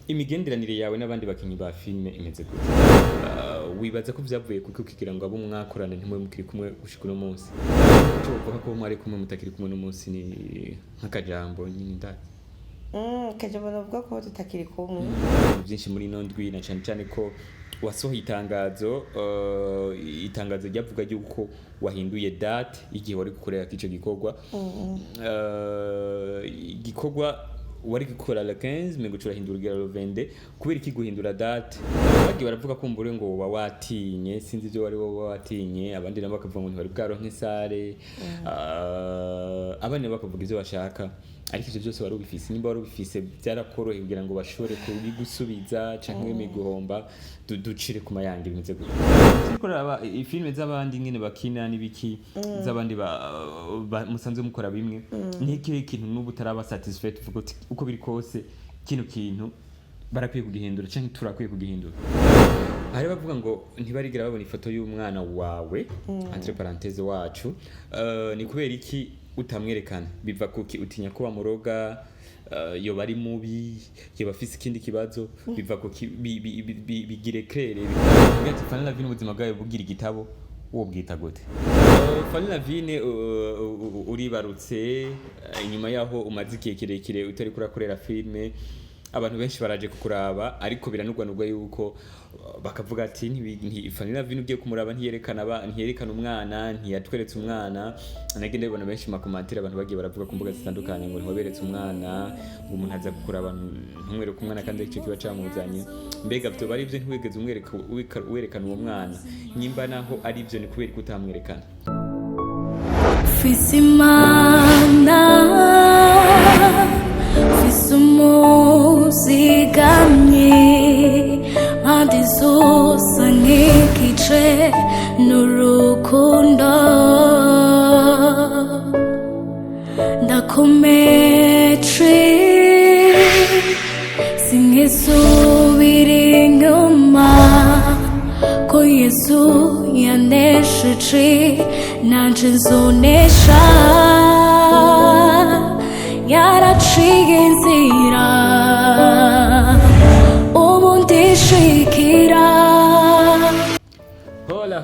imigenderanire yawe n'abandi bakinyi ba filme imeze gute? Wibaza ko vyavuye kuko kugira ngo abo mwakorana ntimwe mukiri kumwe gushika uno munsi? Cyo uvuga ko mwari kumwe mutakiri kumwe uno munsi ni nk'akajambo nyine ndazi. Kajambo navuga ko tutakiri kumwe. Byinshi muri ino ndwi na cyane ko wasohoye itangazo ryavuga yuko wahinduye date igihe wari gukorera kico gikorwa. Gikorwa wari gukora la 15 mengo turahindura ugera le 22 kubera iki guhindura date bagiye baravuga ko mbure ngo watinye sinzi byo wari watinye abandi nabo bakavuga ngo ntibari bwaronke sare abandi bakavuga ivyo bashaka ariko ivyo byose wari ubifise nimba wari ubifise byarakoroheye kugira ngo bashobore kubigusubiza canke imiguhomba ducire ku mayange bimeze gute siko raba ifilme z'abandi nyene bakina nibiki z'abandi musanzwe mukora bimwe niki kintu n'ubu taraba satisfied uvuga uko biri kose kino kintu barakwiye kugihindura canke turakwiye kugihindura hari bavuga ngo ntibarigira babona ifoto y'umwana wawe entre parenthèse wacu ni kubera iki utamwerekana biva kuki utinya ko bamuroga yo bari mubi yo bafise ikindi kibazo biva kuki bigire claire bigati Fanny Lavine ubuzima bwawe bugira igitabo uwo bwita gute Fanny Lavine uribarutse inyuma yaho umaze igihe kirekire utari kurakorera filme abantu benshi baraje kukuraba ariko biranugwanugwa yuko bakavuga ati Fanny Lavine ugiye kumuraba ntiyerekana umwana ntiyatweretse umwana nagende bona benshi makomantere abantu bagiye baravuga ku mbuga zitandukanye ngo ntiwaberetse umwana ngo umuntu aza kukuraba ntumwereke umwana kandi icyo kiba camuzanye mbega byo bari byo ntiwegeze werekana uwo mwana nyimba naho ari byo ni kubera kutamwerekana Fisimana Fisimuzigamye Madizusa nkikice n'urukundo Ndakumetri Singisubira inyuma Ko Yesu yanesheje nanje nzonesha yaraciye inzira ubu ndishikira hola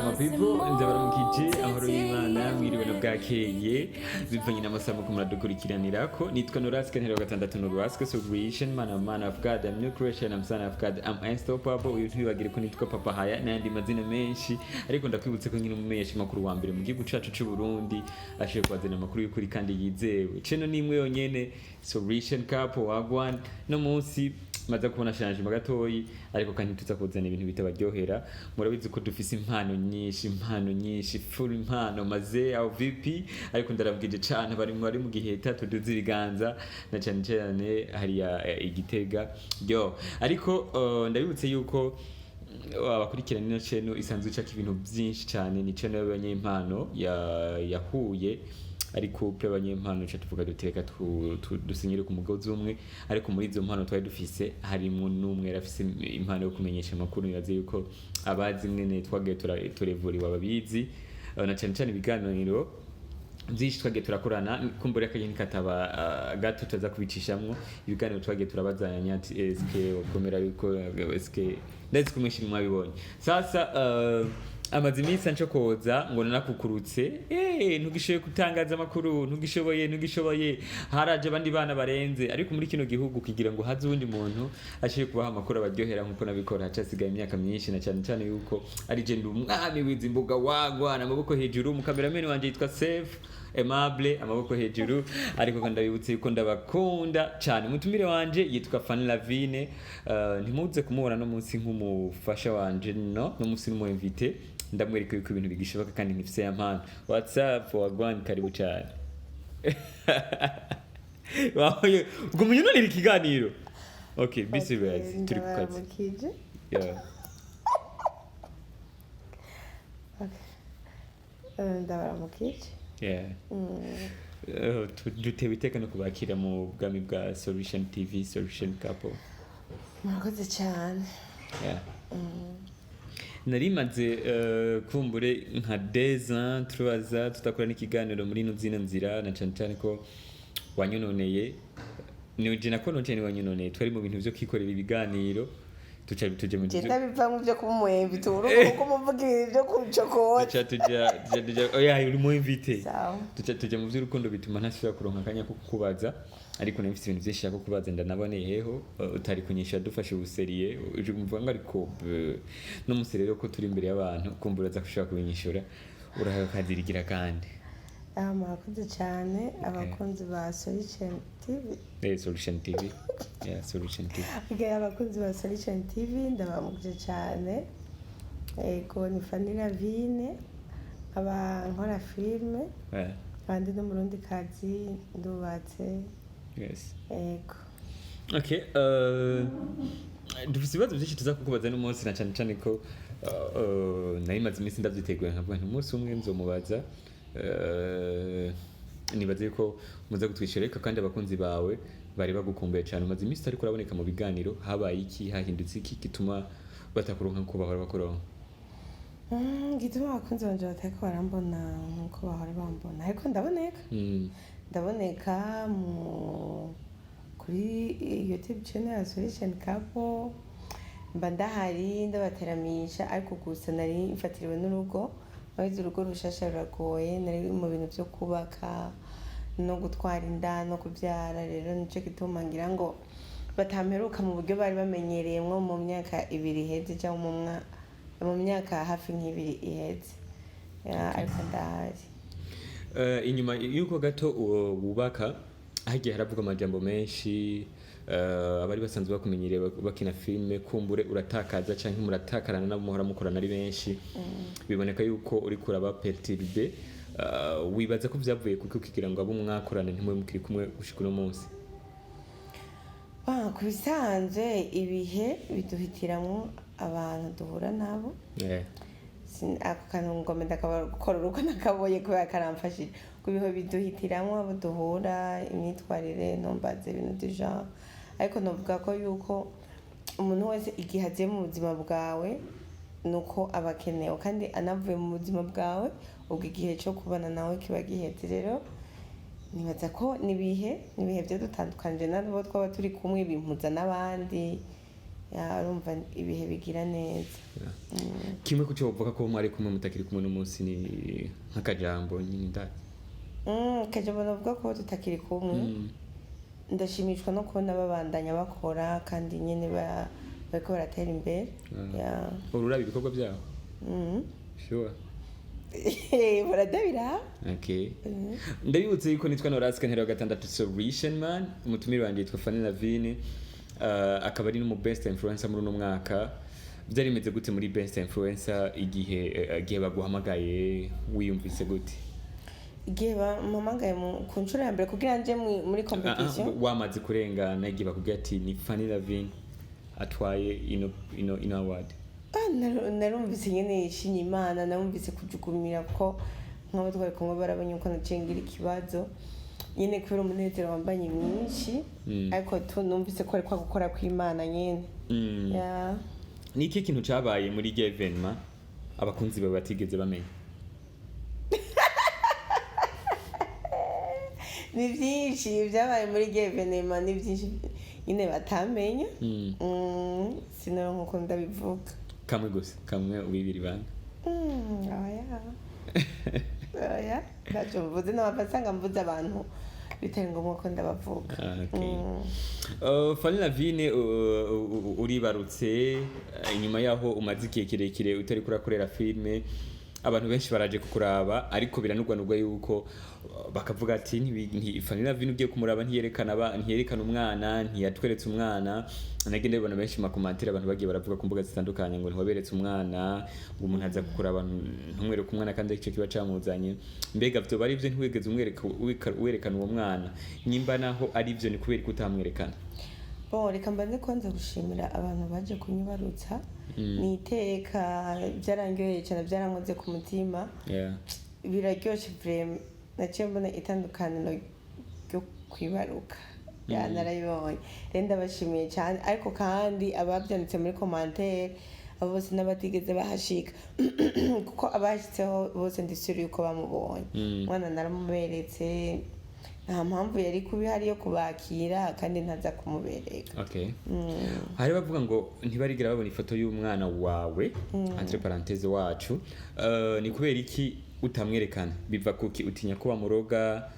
mabibu ndabaramukije amahoro y'Imana mwiriwe no bwakeye bivanye n'amasaha ko muradukurikiranirako nitwa Noraske ntero gatandatu Noraske Solution man of God I'm new creation I'm son of God I'm unstoppable uyu ntibagire ko nitwa Papa Haya n'andi mazina menshi ariko ndakwibutse ko nyine umumenyesha makuru wa mbere mu gihugu cacu cy'u Burundi ashiye kwazana makuru y'ukuri kandi yizewe ceno nimwe yonyene Solution Cup wagwan no munsi maze kubona challenge magatoyi ariko kandi tuza kuzana ibintu bitabaryohera murabizi ko dufise impano nyinshi full impano maze au VP ariko ndarabwije cyane bari mu giheta tuduze ibiganza na cyane hari igitega yo ariko ndabibutse yuko abakurikirana ino channel isanzwe caka ibintu byinshi cyane ni channel y'abanyempano yahuye ariko pe abanyempano cyo tuvuga duteka dusinyire ku mugozi umwe ariko muri izo mpano twari dufise harimo n'umwe rafise impano yo kumenyesha makuru yaze yuko abazi mwene twage turevuriwa babizi na cyane ibiganiro byinshi twage turakorana kumbura akanyini kataba gato tuza kubicishamwo ibiganiro twage turabazanya ati SK ukomera yuko SK ndetse kumwishi mwabibonye sasa amazimisi ancokoza ngo nanakukurutse ntugishoboye kutangaza amakuru ntugishoboye haraje abandi bana barenze ariko muri kino gihugu kugira ngo haze undi muntu ashiye kubaha amakuru abaryohera nkuko nabikora hacasigaye imyaka myinshi na cyane yuko ari je ndumwami w'izimbuga wagwana amaboko hejuru mu cameraman wanje yitwa Safe Aimable amaboko hejuru ariko kandi ndabibutse yuko ndabakunda cyane mutumire wanje yitwa Fanny Lavine ntimuze kumubona no munsi nk'umufasha wanje no munsi n'umu invité ndamwereka yuko ibintu bigishoboka kandi nkifise ya mpano WhatsApp wagwan karibu cyane wahoye ubwo munyonera ikiganiro okay be serious turi kukaza yeah ndabaramukije yeah dutewe iteka no kubakira mu bwami bwa Solution TV Solution Couple murakoze cyane yeah narimaze kumbure nka 10 ans turakora n'ikiganiro muri no zina nzira na cyane ko wanyononeye nije nako none wanyu none twari mu bintu byo kwikorera ibiganiro tuje mu je ndabivamwe byo kuba umuhembi turuko kuko muvugira ibyo kucokora tujya oya uri mu invite sawa tujya mu by'urukundo bituma ntashobora kuronka akanya ko kukubaza ariko nafite ibintu byinshi nshaka kukubaza ndanaboneyeho utari kunyisha dufashe ubuseriye uje kumvuga ngo ariko no musere rero ko turi imbere y'abantu kumbura za kushaka kubinyishura urahakadirigira kandi murakoze cyane abakunzi ba Solution TV Solution TV Solution TV abakunzi ba Solution TV ndabamukije cyane ego ni Fanny Lavine nkora filime kandi no murundi kazi ndubatse yes ego okay dufite ibibazo byinshi tuza kukubaza n'umunsi na cyane ko nayimaze iminsi ndabyiteguye nkavuga nti umunsi umwe nzomubaza nibaze ko muza gutwishyureka kandi abakunzi bawe bari bagukumbuye cyane umaze iminsi ariko uraboneka mu biganiro habaye iki hahindutse iki gituma batakuronka nkuko bahora bakuronka gituma abakunzi banje batari ko barambona nkuko bahora bambona ariko ndaboneka kuri YouTube channel ya Solution Couple mba ndahari ndabateramisha ariko gusa nari mfatiriwe n'urugo abize urugo rushasha ruragoye nari mu bintu byo kubaka no gutwara inda no kubyara rero nico gituma ngira ngo batamperuka mu buryo bari bamenyereyemo mu myaka 2 iheze cyangwa mu myaka hafi nk'ibiri iheze ariko ndahari inyuma yuko gato wubaka hagiye haravuga amajambo menshi abari basanzwe bakumenyereye bakina filme kumbure uratakaza canke muratakarana nabo muhora mukorana ari benshi biboneka yuko uri kuraba perturbe wibaza ko vyavuye kuko kugira ngo abo mwakorana ntimwe mukiri kumwe gushika no munsi kubisanzwe ibihe biduhitiramwo abantu duhura nabo ako kantu ngomba ndakabakora uruko nakaboye kubera karamfashije kubiho biduhitiramwo abo duhura imyitwarire nombaze ibintu du genre ariko novuga ko yuko umuntu wese igihe agiye mu buzima bwawe nuko abakenewe kandi anavuye mu buzima bwawe ubwo igihe cyo kubana nawe kiba gihetse rero nibaza ko nibihe byo dutandukanye nabo twaba turi kumwe bimpuza n'abandi urumva ibihe bigira neza kimwe kucyo bavuga ko mwari kumwe mutakiri kumwe n'umunsi ni nk'akajambo nyine ndati kajambo navuga ko tutakiri kumwe ndashimishwa no kubona babandanya bakora kandi nyine bariko baratera imbere ururaba ibikorwa byabo sure baradabira okay ndabibutse yuko nitwa Noraska ntero gatandatu Solution man umutumire wanje yitwa Fanny Lavine akaba ari no best influencer muri uno mwaka byari bimeze gute muri best influencer igihe baguhamagaye wiyumvise gute igihe bampamagaye ku nshuro ya mbere kugira nje muri competition wamaze kurengana igihe bakubwira ati ni Fanny Lavine atwaye ino award narumvise nyine yishimye Imana narumvise kujugumira ko nk'abo twari kumwe barabonye uko nacengira ikibazo nyine kubera umunezero wambanye mwinshi ariko numvise ko ari kwa gukora kw'Imana nyine ni iki kintu cyabaye muri evenement abakunzi bawe batigeze bamenya ni byinshi byabaye muri evenement ni byinshi nyine batamenya sinoro nkuko ndabivuga kamwe gusa kamwe ubibiri banga oya ndaje mvuze n'abasanga mvuze abantu bitari ngombwa ko ndabavuga Fanny Lavine uribarutse inyuma yaho umaze igihe kirekire utari kurakorera filme abantu benshi baraje kukuraba ariko biranugwanugwa yuko bakavuga ati Fanny Lavine ugiye kumuraba ntiyerekana umwana ntiyatweretse umwana nagende bibona benshi makomantere abantu bagiye baravuga ku mbuga zitandukanye ngo ntiwaberetse umwana ngo umuntu aza kukuraba ntumwereke umwana kandi icyo kiba camuzanye mbega byo bari byo ntiwegeze werekana uwo mwana nyimba naho ari byo ni kubera kutamwerekana reka mbanze kwanza gushimira abantu baje kunyibarutsa ni iteka byarangiye cyane byarankoze ku mutima biraryoshye vraiment naciye mbona itandukaniro ryo kwibaruka narayibonye rero ndabashimiye cyane ariko kandi ababyanditse muri commentaire abo bose n'abatigeze bahashika kuko abashitseho bose ndisuri yuko bamubonye umwana naramuberetse nta mpamvu yari kuba ihari yo kubakira kandi ntaza kumubereka. hari bavuga ngo ntibarigira babona ifoto y'umwana wawe entre parenthèse wacu, ni kubera iki utamwerekana? Biva kuki utinya ko bamuroga,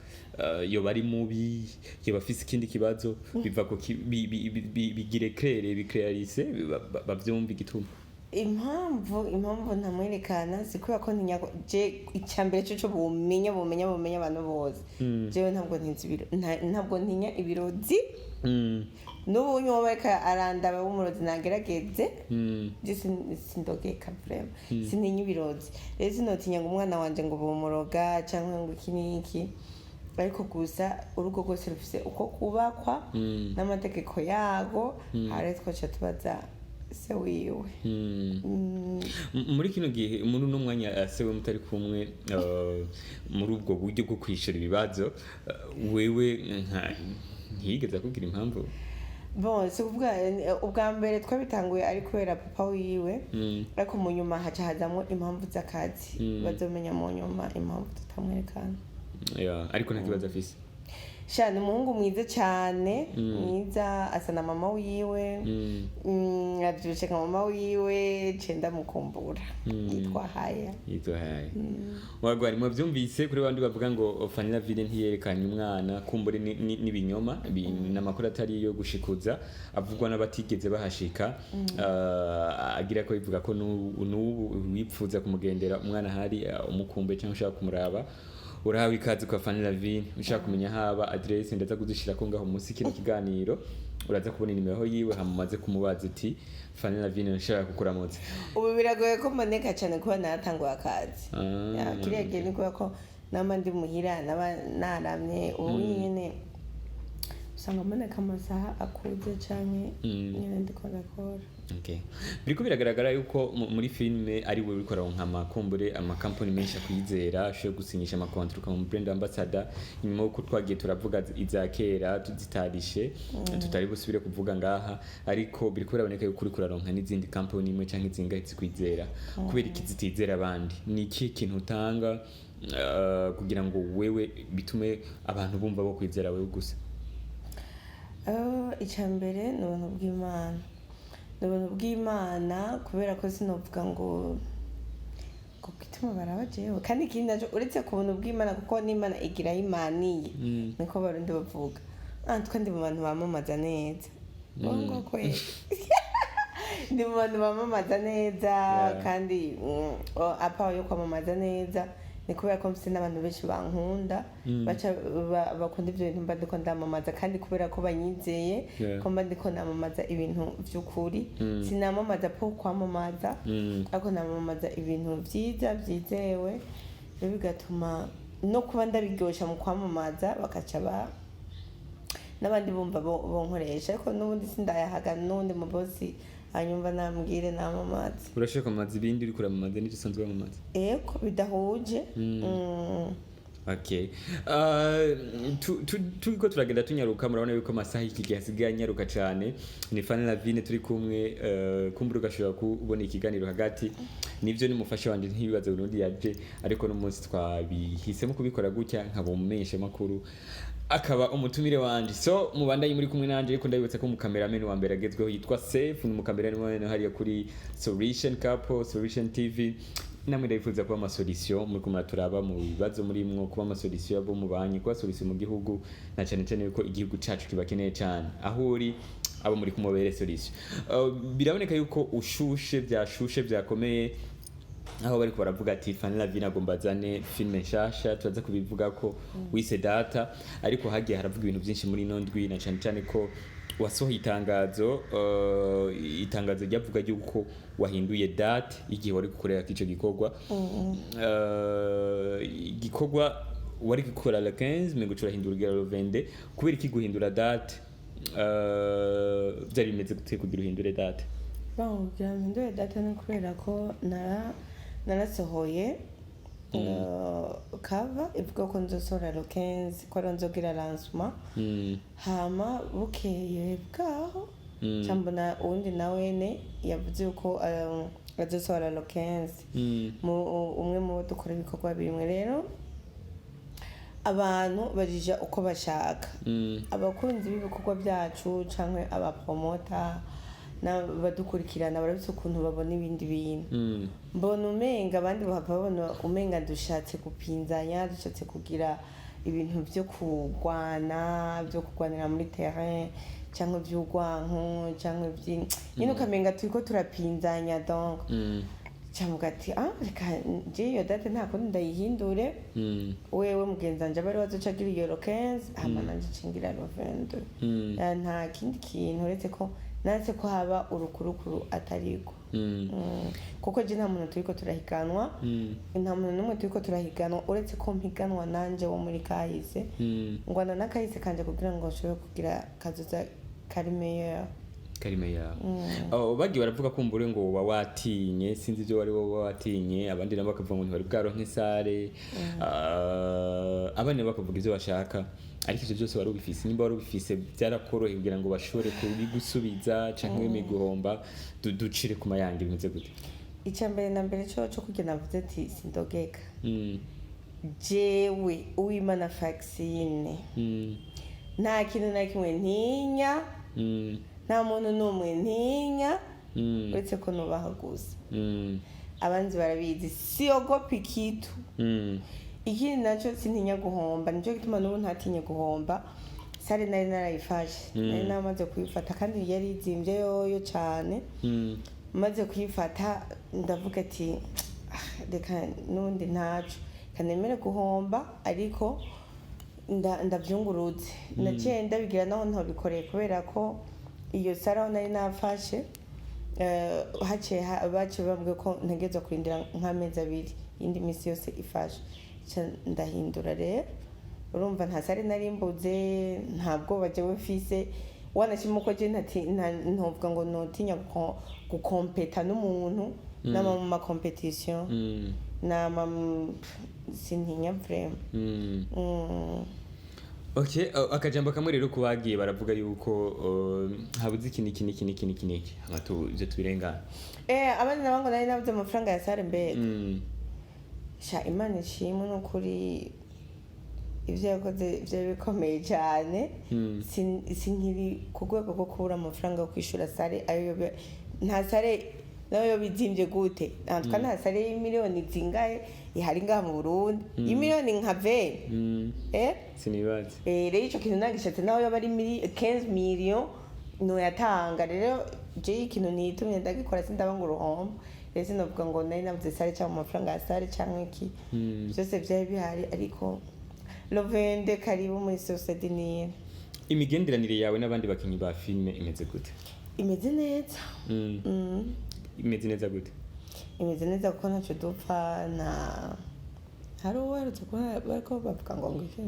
yoba ari mubi, yoba afise ikindi kibazo? Biva kuki bigire claire biclarise bavyumva igituma? impamvu ntamwerekana si kubera ko ntinya je icyambere cyo bumenya abantu bose. Jewe ntabwo ntinya ibirozi, n'ubu nyobareka arandaba w'umurozi nagerageze, je sindogeka vraiment, sintinya ibirozi. Rero sinotinya ngo umwana wanje ngo bumuroga cyangwa ngo iki n'iki, ariko gusa urugo rwose rufise uko kubakwa n'amategeko yago, hari twaca tubaza se wiwe. Muri kino gihe umuntu n'umwanya sewe mutari kumwe muri ubwo buryo bwo kwishura ibibazo, wewe ntiyigeze akubwira impamvu? Bon, si kuvuga ubwa mbere twabitanguye ari kubera papa wiwe, ariko mu nyuma haca hazamo impamvu z'akazi, bazomenya mu nyuma impamvu tutamwerekana. Ariko nta kibazo afise. Ni umuhungu mwiza cyane, mwiza, asa na mama wiwe, avyibushe nka mama wiwe, cenda mukumbura. Yitwa Haya. Wago harimo vyumvise kuri bandi bavuga ngo Fanny Lavine ntiyerekanye umwana, kumbure n'ibinyoma, n'amakuru atari yo gushikuza, avugwa n'abatigeze bahashika, agira ko bivuga ko n'ubu wipfuza kumugendera umwana hari umukumbe cyangwa ushaka kumuraba. Urahawe ikaze kwa Fanny Lavine, ushaka kumenya haba adresse ndaza kuzishira ko ngaho munsi kino kiganiro, uraza kubona nimero yiwe hamumaze kumubaza ati Fanny Lavine nshaka kukuramutsa. Ubu biragoye ko mboneka cyane kuba natanguye akazi. Kiriya gihe ni kuba ko nama ndi muhira naramye, ubu nyene usanga mboneka amasaha akuze canke nyene ndiko ndakora. Biriko biragaragara yuko muri filme ari we uriko aronka amakumbure amakampani menshi akwizera, ashoboye gusinyisha amakontra mu brand ambassador, inyuma uko twagiye turavuga iza kera tuzitarishe, tutari busubire kuvuga ngaha, ariko biriko biraboneka yuko uriko aronka n'izindi company imwe canke izinga zikwizera. Kubera iki zitizera abandi? Ni iki kintu utanga kugira ngo wewe bitume abantu bumva bo kwizera wewe gusa? Icyambere ni ubuntu bw'Imana, kubera ko sinovuga ngo gituma barabajeho, kandi ikindi naco uretse ku buntu bw'Imana, kuko n'Imana igira imaniye, niko barundi bavuga. Kandi mu bantu bamamaza neza, ngo kweli ndi mu bantu bamamaza neza, kandi apa yo kwamamaza neza ni kubera ko mfite n'abantu benshi bankunda, bakunda ibyo bintu mba ndiko ndamamaza, kandi kubera ko banyizeye ko mba ndiko ndamamaza ibintu by'ukuri, sinamamaza po kwamamaza, ariko namamaza ibintu byiza byizewe, bigatuma no kuba ndabiryosha mu kwamamaza, bakaca n'abandi bumva bonkoresha, ariko n'ubundi sindayahagana n'ubundi mu bosi hanyuma nambwire namamaza. Urashaka kwamamaza ibindi uri kuramamaza n'icyo usanzwe wamamaza? Eko bidahuje. Turiko turagenda tunyaruka, murabona yuko amasaha y'iki gihe asigaye anyaruka cyane. Ni Fanny Lavine turi kumwe, kumbura ugashobora kubona ikiganiro hagati, nivyo ni mufasha wanje ntibibaze urundi yaje, ariko no munsi twabihisemo kubikora gutya nkabomumenyesha makuru akaba umutumire wanje. So mubandanye muri kumwe nanje, ariko ndabibutsa ko mu cameraman wa mbere agezweho yitwa Safe, ni mu cameraman hariya kuri Solution Couple, Solution TV. Namwe ndabifuza kuba amasolution muri kumwe turaba mu bibazo muri mwo, kuba amasolution abo mu banyi, kuba solution mu gihugu, na cyane cyane yuko igihugu cacu kibakeneye cyane. Aho uri abo muri kumubere solution. Biraboneka yuko ushushe byakomeye, aho bari baravuga ati Fanny Lavine agomba azane filme nshasha, tuzaza kubivuga ko wise data, ariko hagiye haravuga ibintu byinshi muri ino ndwi, na cyane cyane ko wasohoye itangazo ryavuga yuko wahinduye date igihe wari gukorera kico gikorwa. Gikorwa wari gukora le 15 mengo turahindura le 22, kubera iki guhindura date? Byari bimeze gute kugira uhindure date? Kugira uhindure date ni kubera ko narasohoye cover ivuga ko nzosohora le 15, ko nzogira lancement, hama bukeye bwaho cyambona uwundi nawene yavuze ko azosohora le 15, umwe mu dukora ibikorwa bimwe. Rero abantu barija uko bashaka abakunzi b'ibikorwa byacu canke abapromota n'abadukurikirana barabitse ukuntu babona ibindi bintu mbona umenga abandi babona umenga dushatse gupinzanya dushatse kugira ibintu byo kurwanira muri terrain cyangwa by'urwanko cyangwa nyine ukamenga turiko turapinzanya donc cyangwa ugati reka nje iyo date nta kundi ndayihindure wewe mugenzi wanje bari wazocagira iyo 15 hama nanje cingira 22 nta kindi kintu uretse ko natse ko haba urukurukuru atariko kuko je nta muntu turiko turahiganwa nta muntu n'umwe turiko turahiganwa uretse ko mpiganwa nanje wo muri kahise ngwana na kahise kanje kugira ngo nshobore kugira kazoza kari meilleur bagiye baravuga ko mbure ngo woba watinye sinzi ibyo wari woba watinye abandi nabo bakavuga ngo ntibari bwaronke sare abandi nabo bakavuga ibyo bashaka ariko ivyo byose wari ubifise nimba wari ubifise byarakoroheye kugira ngo bashobore kubigusubiza canke guhomba ducire ku mayange bimeze gute icambere na mbere cyo kugira navuze ati sindogeka jewe uwimana vaccine nta kintu na kimwe ntinya nta muntu n'umwe ntinya uretse ko nubaha gusa abanzi barabizi siogopi kitu ikindi nacyo sintinya guhomba nicyo gituma n'ubu ntatinye guhomba sare nari narayifashe nari namaze kuyifata kandi yari izimbye yoyo cyane maze kuyifata ndavuga ati reka n'ubundi ntacu kanemere guhomba ariko ndabyungurutse naciye ndabigira naho ntabikoreye kubera ko iyo sare aho nari nafashe haciye bambwiye ko ntegerezwa kurindira nk'amezi 2 indi minsi yose ifashe ndahindura rero urumva nta sare nari mbuze ntabwo bajewe mfise wanashima uko je ntuvuga ngo notinya gukompeta n'umuntu nama mu competition nama sintinya vraiment Okay, akajambo kamwe rero kubagiye baravuga yuko habuze iki amatu je tubirengana abandi nabango nari nabuze amafaranga ya sare mbere sha Imana ishimwe no kuri ivyo yakoze ivyo bikomeye cyane sinkiri ku rwego rwo kubura amafaranga yo kwishura sare ayo nta sare nayo bizimbye gute natwa nta sare y'imiliyoni zingahe ihari ngaha mu Burundi imiliyoni nka 20 sinibaze rero ico kintu nagishatse naho yaba ari 15 million no yatanga rero je ikintu nitumye ndagikora sindaba ngo uruhombo rero sinovuga ngo nari navuze sare cyangwa amafaranga ya sare cyangwa iki byose byari bihari ariko lovende karibu muri society ni imigenderanire yawe n'abandi bakinyi ba filme imeze gute imeze neza imeze neza gute imeze neza kuko ntacyo dupfa hari uwarutse kuba bariko bavuga ngo iki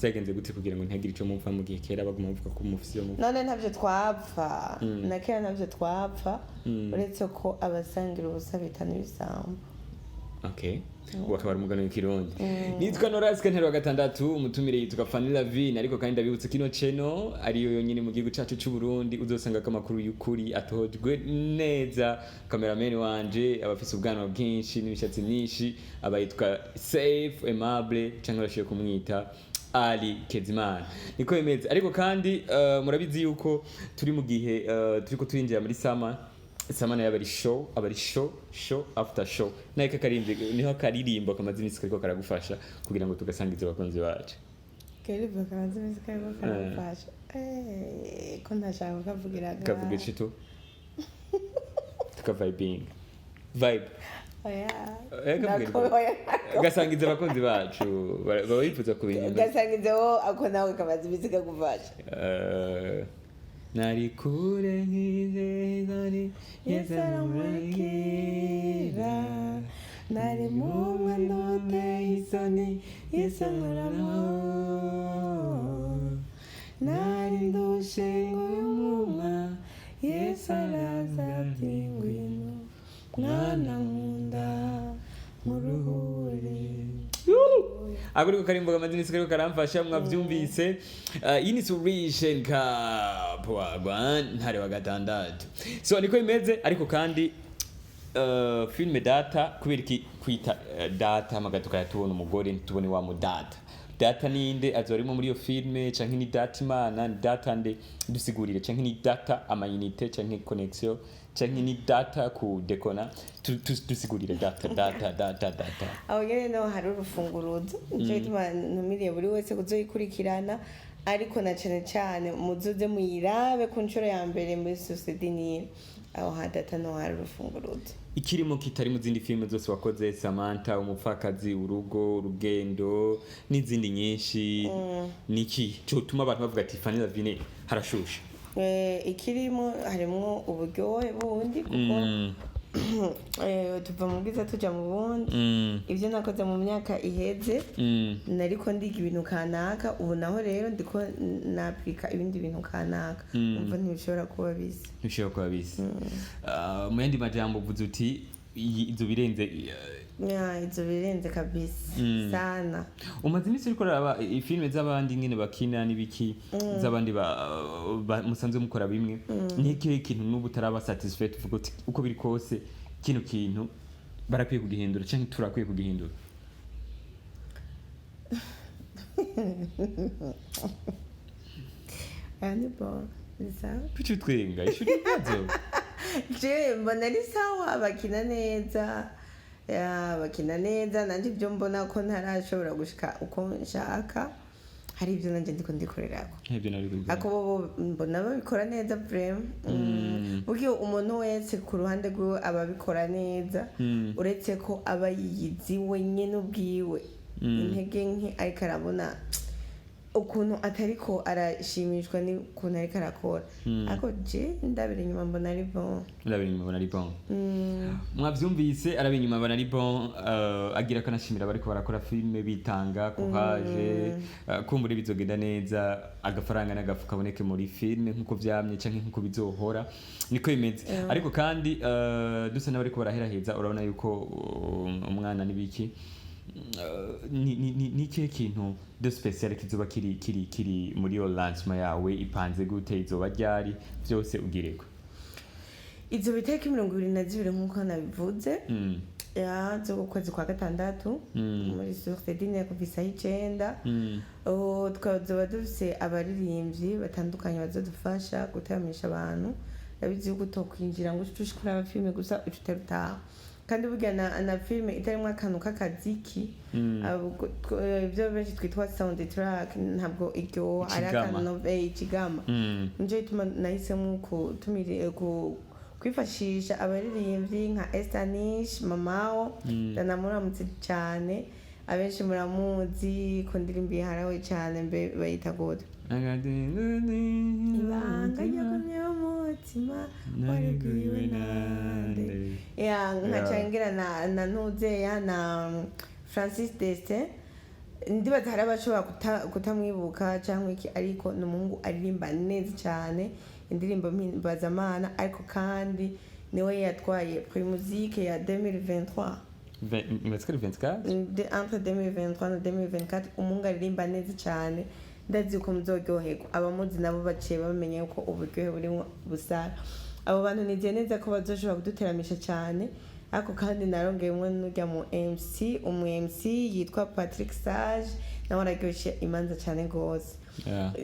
byagenze gute kugira ngo ntagire icyo mupfa mu gihe kera baguma bavuga ko mufise yo none ntabyo twapfa na kera ntabyo twapfa uretse ko abasangira ubusa bitana ibisambo okay wakabara umugano w'ikirundi nitwa Noraske ntero gatandatu umutumire yitwa Fanny Lavine ariko kandi ndabibutse kino channel ariyo yonyine mu gihugu cyacu cy'u Burundi uzosanga kamakuru y'ukuri atojwe neza cameraman wanje abafise ubwanwa bwinshi n'imishatsi myinshi abayitwa Safe Aimable cyangwa bashiye kumwita Ali Kezimana niko bimeze ariko kandi murabizi yuko turi mu gihe turiko twinjira muri Samana yabari show after show naika karimbe niho karirimbo kamaze imisi kariko karagufasha kugira ngo tugasangize abakunzi bacu karirimbo kamaze imisi kariko karagufasha ko ndashaka kavuga chito vibing vibe gasangize abakunzi bacu babifuza kubintu gasangize wo ako nawe kamaze imisi kagufasha nari kure nk'izezani yesaramurikira nari mu manote isoni yesankoramo nari ndushe ng'uyumuma yesaraza ati ngwino mwana nkunda muruhure Aguri karimbo kamaze nisi kariko karamfasha mwavyumvise iyi ni Solution Cup wagwan ntare wa gatandatu so niko imeze ariko kandi filime data kubera iki kwita data amaga tukayatubona umugore ntitubone wa mudata data ninde azorimo muri iyo filime canke ni data imana ni data nde dusigurire canke ni data amayinite canke connexion canke ni data ku dekona dusigurire data aho nyene no hari urufunguruzo nico gituma ntumiriye buri wese kuzoyikurikirana ariko na cane muzoze muyirabe ku nshuro ya mbere muri société nini aho hadata no hari urufunguruzo ikirimo kitari mu zindi filime zose wakoze Samantha umupfakazi urugo urugendo n'izindi nyinshi niki cyo tuma abantu bavuga ati Fanny Lavine harashusha ikirimo harimo uburyohe bundi kuko tuva mu bwiza tuja mu bundi ivyo nakoze mu myaka iheze nariko ndiga ibintu kanaka ubu naho rero ndiko naplika ibindi bintu kanaka umva ntibishobora kuba bisi mu yandi majambo uvuze uti izo birenze izo birenze kabisa sana umaze iminsi uriko uraraba filime z'abandi nyene bakina n'ibiki z'abandi musanzwe mukora bimwe n'ikihe kintu n'ubu utaraba satisfied uvuga uti uko biri kose kino kintu barakwiye kugihindura canke turakwiye kugihindura Kuki twenga ishuri nazo je mbona ari sawa bakina neza nanje ibyo mbona ko ntarashobora gushika uko nshaka hari ibyo nanje ndiko ndikorerako ako bo mbona babikora neza vraiment buryo umuntu wese ku ruhande rwe ababikora neza uretse ko aba yiyizi wenyene ubwiwe intege nke ariko arabona ukuntu atariko arashimishwa ni ukuntu ariko arakora ariko je ndabira inyuma mbona ari bon mwavyumvise arabira inyuma mbona ari bon agira ko nashimira bariko barakora filme bitanga courage kumbure bizogenda neza agafaranga n'agafu kaboneke muri filme nkuko vyamye canke nkuko bizohora niko bimeze ariko kandi dusa n'abariko baraheraheza urabona yuko umwana nibiki ni kihe kintu de special kizoba kiri muri yo lancement yawe ipanze gute izoba ryari byose ugireko izo biteka 22 nkuko nabivuze ya zo kwezi kwa gatandatu muri société ku visa y'icenda twazoba dufise abaririmbyi batandukanye bazodufasha gutamisha abantu yabizi yuko tokwinjira ngo tushikura abafilme gusa ututerutaha kandi burya na filime itarimo akantu k'akaziki ibyo benshi twitwa sound track ntabwo iryo ari akantu ikigama nje ituma nahisemo kwifashisha abaririmbyi nka Estanish Mamao ndanamuramutse cyane abenshi muramuzi ko ndirimbi harawe cyane mbe bayita gode ibanga ryakomye umutima waribwiwe nande nkacyangira na Ntuzeya na Francis Destin ndibaza hari abashobora kutamwibuka cyangwa iki ariko n'umuhungu aririmba neza cyane indirimbo mpimbaza-mana ariko kandi niwe yatwaye Prix Musique ya 2023 entre 2023 na 2024 umuhungu aririmba neza cyane ndazi ko muzoryoherwa abamuzi nabo baciye bamenye ko uburyohe burimo busara abo bantu niziye neza ko bazoshobora kuduteramisha cyane ariko kandi narongeyemo n'ujya mu MC yitwa Patrick Sage nawe araryoshye imanza cyane rwose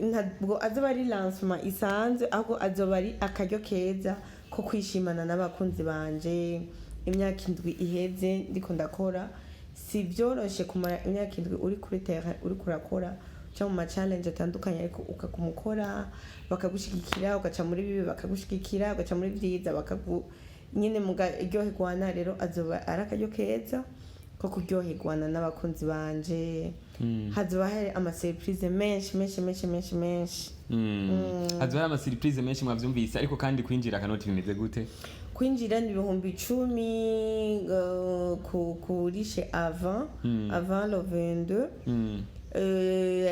ntabwo azoba ari lancement isanzwe ahubwo azoba ari akaryo keza ko kwishimana n'abakunzi banje imyaka 7 iheze ndiko ndakora si byoroshe kumara imyaka 7 uri kuri terrain uri kurakora cyangwa mu challenge atandukanye ariko ukakumukora bakagushigikira ugaca muri bibi bakagushigikira ugaca muri byiza nyine mugiryoherwana rero azoba arakaryo keza ko kuryoherwana n'abakunzi banje hazoba hari ama surprise menshi hazoba hari ama surprise menshi mwavyumvise ariko kandi kwinjira akanoti bimeze gute kwinjira ni 10,000 kurishe avant le 22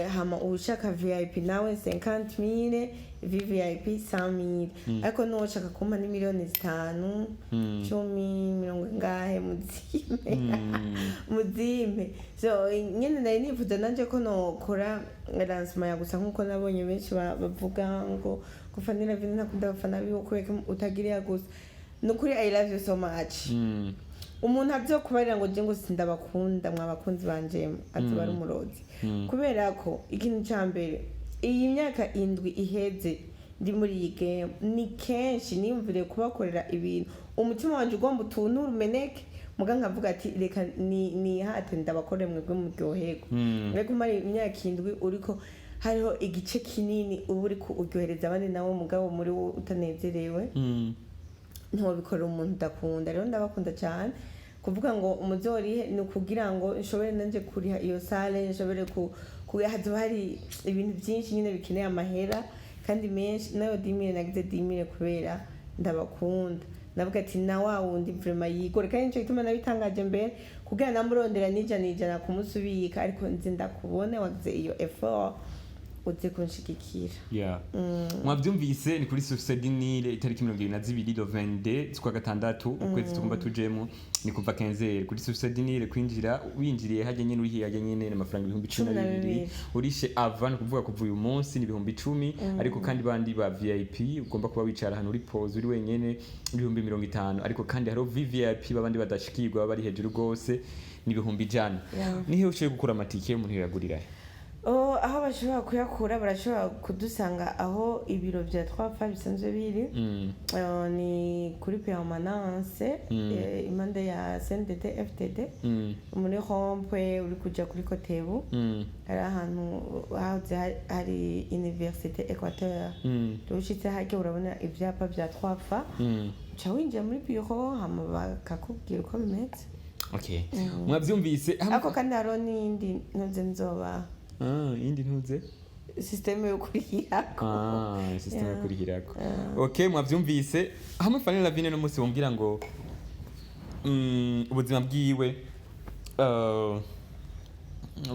hama ushaka VIP nawe 50,000 VVIP 100,000 ariko no ushaka kumpa ni miliyoni 5 10 ngahe muzime so nyene nari nifuza nanje ko nokora lancement ya gusa nkuko nabonye benshi bavuga ngo Fanny Lavine nakunda abafana biwe kubera utagiriya gusa nukuri I love you so much umuntu avyokubarira ngo je ngo sindabakunda mwabakunzi banje azoba ari umurozi kubera ko ikintu ca mbere iyi myaka 7 iheze ndi muri iyi game ni kenshi niyumvire kubakorera ibintu umutima wanje ugomba utuntu rumeneke muga nkavuga ati reka ni hate ndabakore mwebwe muryoherwa mwebwe mari imyaka 7 uriko hariho igice kinini uba uriko uryohereza abandi nawe mugabo muri wo utanezerewe ntibikora umuntu udakunda rero ndabakunda cyane kuvuga ngo umuzorihe ni ukugira ngo nshobore nanje kuriha iyo sale nshobore hazoba hari ibintu byinshi nyine bikeneye amahera kandi menshi nayo dimire nagize dimire kubera ndabakunda navuga ati na wa wundi vraiment yigore kandi nicyo gituma nabitangaje mbere kugira namurondera nijana kumusubika ariko nzi ndakubone wagize iyo effort uze kunshigikira mwavyumvise ni kuri Suicide Nile itariki 22 22 z'ukwa gatandatu ukwezi tugomba tujemo ni kuva 15 kuri Suicide Nile kwinjira winjiriye haje nyine urihiye haje nyine n'amafaranga 12,000 urishe avant kuvuga kuva uyu munsi ni 10,000 ariko kandi bandi ba VIP ugomba kuba wicara hano uri pause uri wenyene 50,000 ariko kandi haro VIP babandi badashikirwa bari hejuru gose ni 100,000 nihe uciye gukura amatike umuntu yagurira aho bashobora kuyakura barashobora kudusanga aho ibiro bya 3 bisanzwe biri ni kuri permanence impande ya CNDD FTD muri Rompwe uri kuja kuri Kotebu hari ahantu hari Université Equateur ushitse hake urabona ivyapa bya 3 cha winjira muri biro hama bakakubwira uko bimeze mwavyumvise ako kandi haro n'indi ntuze nzoba indi ntuze system yo kurihirako system yo kurihirako mwavyumvise hamwe Fanny Lavine no musi wombwira ngo ubuzima bwiwe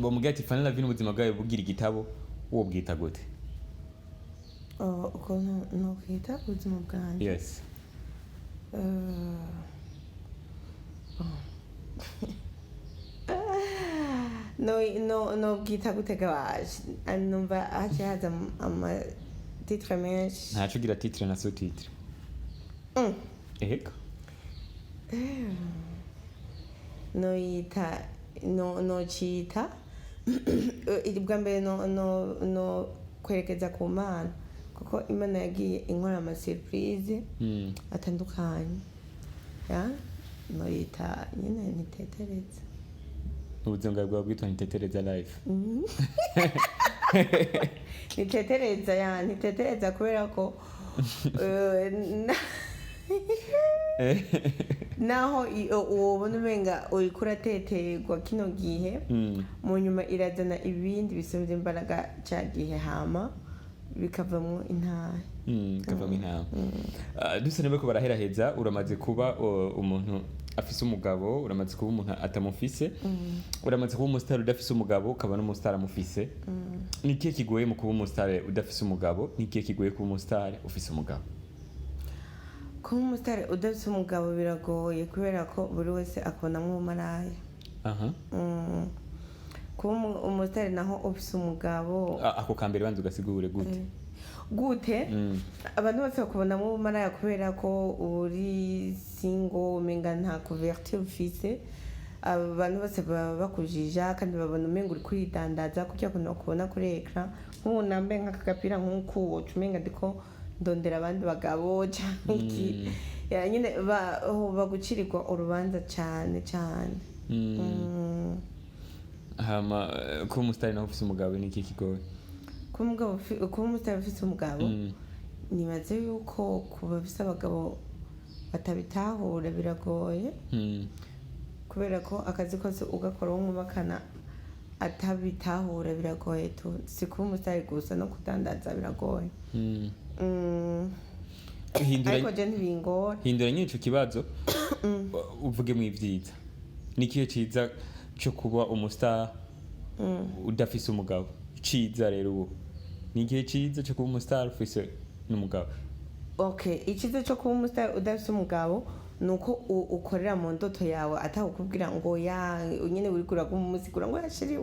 bomubwira ati Fanny Lavine ubuzima bwawe bugira igitabo uwo bwita gute uko no kwita ubuzima bwanjye yes no bwita gutega waje numva haza ama titre menshi ntaco gira titre na sous-titre ego no cita bwa mbere no kwerekeza ku Mana kuko Imana yagiye inkora ama surprise atandukanye no yita nyine nitetereza ubuzima bwawe bwitwa nitetereza live nitetereza kubera ko naho ubona umenga uriko urateterwa kino gihe mu nyuma irazana ibindi bisubiza imbaraga ca gihe hama bikavamwo intare dusa nebe ko baraheraheza uramaze kuba umuntu afise umugabo uramaze kuba umuntu atamufise uramaze kuba umustar udafise umugabo ukaba n'umustar amufise nikiye kigoye mu kuba umustar udafise umugabo nikiye kigoye kuba umustar ufise umugabo kuba umustar udafise umugabo biragoye kubera ko buri wese akabonamwo umaraya kuba umustar naho ufise umugabo ako kambere banze ugasigure gute abantu bose bakubonamwo umaraya kubera ko uri single umenga nta couverture ufise abantu bose baba bakujija kandi babona umenga uri kwidandaza kugira ngo nakubona kuri ecran nk'ubu nambaye nk'akagapira nk'uko umenga ndiko ndondera abandi bagabo cyangwa iki nyine bagucirirwa urubanza cyane hama kuba umusitari naho ufise umugabo ni iki kigoye kuba umusitari ufise umugabo nibaze yuko kuba bise abagabo batabitahura biragoye kubera ko akazi kose ugakora w'umubakana atabitahura biragoye si kuba umusitari gusa no kudandaza biragoye ariko je ntibingora hindura nyine ico kibazo uvuge mu ivyiza nikihe ciza cyo kuba umustar udafise umugabo ciza rero ubu nikihe ciza cyo kuba umustar ufise n'umugabo iciza cyo kuba umustar udafise umugabo nuko ukorera mu ndoto yawe atakubwira ngo nyene uri kuraga umusigura ngo yashiri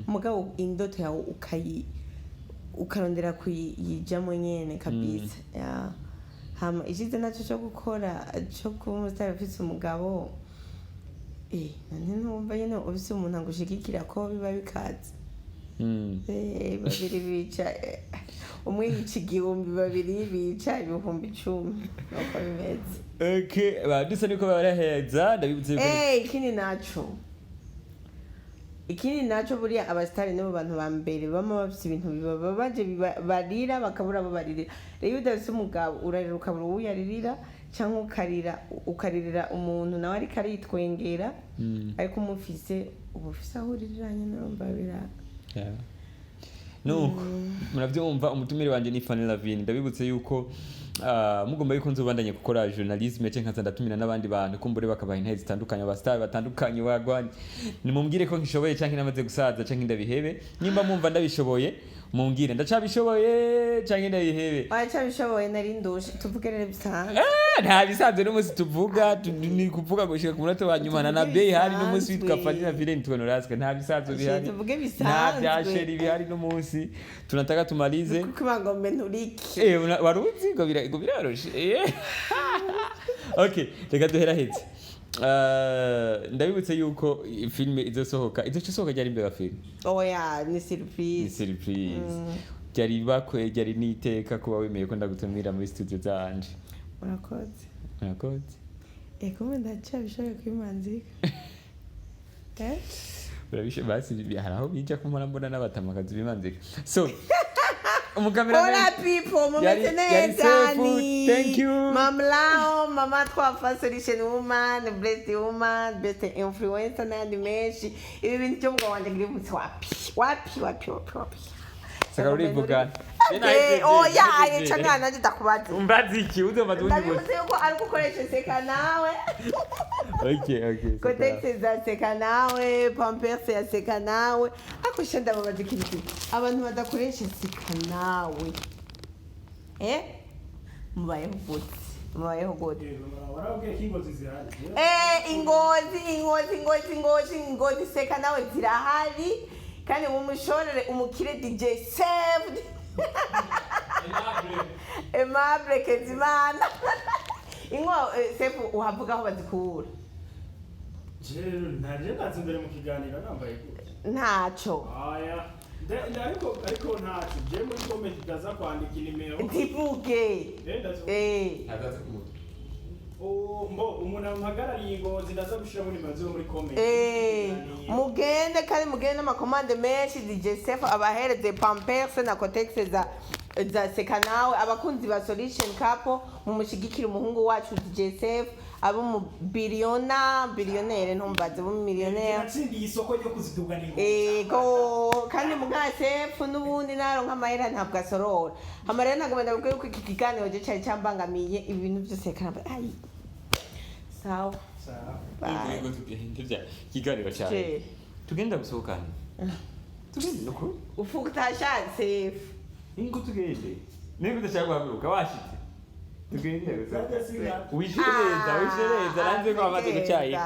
umugabo indoto yawe ukarondera kuyijamo nyene kabisa hama ikize nacyo cyo gukora cyo kuba umusitari ufite umugabo none ntumva nyine ufite umuntu agushigikira ko biba bikaze babiri bica umwe yica 1000 babiri bica 10,000 nuko bimeze dusa niko baraheza ndabibutse ikindi naco buriya abasitari nibo bantu ba mbere bama bafite ibintu bibabaje barira bakabura abo baririra rero udafite umugabo urarira ukabura uwo yaririra cyangwa ukaririra umuntu nawe ariko aritwengera ariko umufise ubufise aho uririranye n'urumva biraka nuko murabyumva umutumire wanje ni Fanny Lavine ndabibutse yuko mugomba yuko nzobandanye gukora journalisme cyangwa nzatumira n'abandi bantu kumbure bakabaha intezi zitandukanye abastar batandukanye wagwanye nimumbwire ko nkishoboye cyangwa namaze gusaza cyangwa ndabihebe nimba mumva ndabishoboye mumbwire ndacabishoboye cyangwa ndabihebe cyabishoboye nari ndushe tuvugerere bisanzwe nta bisanzwe n'umunsi tuvuga ni kuvuga gushika ku munota wa nyuma na Bey hari n'umunsi witwa Fanny Lavine Nitwenoraska nta bisanzwe bihari tuvuge bisanzwe nta byasheri bihari n'umunsi tunataka tumalize kuko bagombe nturiki waruzi ngo biraroshe okay reka duheraheze ndabibutse yuko filime izosohoka ryari imbere ya filime oya ni surprise ryari bakwe ryari niteka kuba wemeye ko ndagutumira muri studio zanje murakoze kumbe ndacabishoboye kwimanzika urabishe basi hari aho bija kumara mbona n'abatamakazi bimanzika so Hola people, mumeze neza ni thank you Mamlao, mama twafa solution woman, blessed woman, best influencer n'andi menshi ibi bintu cyo mugabo wanje ngiri mutse wapi saka urivuga oya cyangwa nanje ndakubaza umbazi iki uzoma dundi ndabivuze yuko ari gukoresha seka nawe okay Kotex za seka nawe Pampers ya seka nawe akusha ndababaza ikintu abantu badakoresha seka nawe mubayeho gute ingozi seka nawe zirahari kandi mumushorere umukire DJ saved Aimable Kezimana ingo sefu uhavuga aho bazikura ntaje natse imbere mu kiganiro nambaye ntaco ariko ntaco je muri comment ndaza kwandika inimero ntivuge agaze ku mutwe umuntu amuhagarariye ingozi ndaza gushira muri mazo muri comment mugende kandi mugende n'amakomande menshi DJ Sefu abahereze Pampers na Kotex za seka nawe abakunzi ba Solution Couple mumushigikira umuhungu wacu DJ Sefu abo mu billionaire ntumbaze bo millionaire natsindiye isoko ryo kuziduga n'ingozi kandi muga Sefu n'ubundi naronka amahera ntabwo asorora amarera ntabwo ndavuga yuko iki kiganiro je cyari cyambangamiye ibintu byose kandi sawa yego tugenda kiganiro cyane tugenda gusohokana tugenda nuko ufuka utashatse ingo tugende niba udashaka guhaguruka washitse tugende wishereza nanze ko amaze gucyayi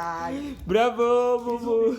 bravo bubu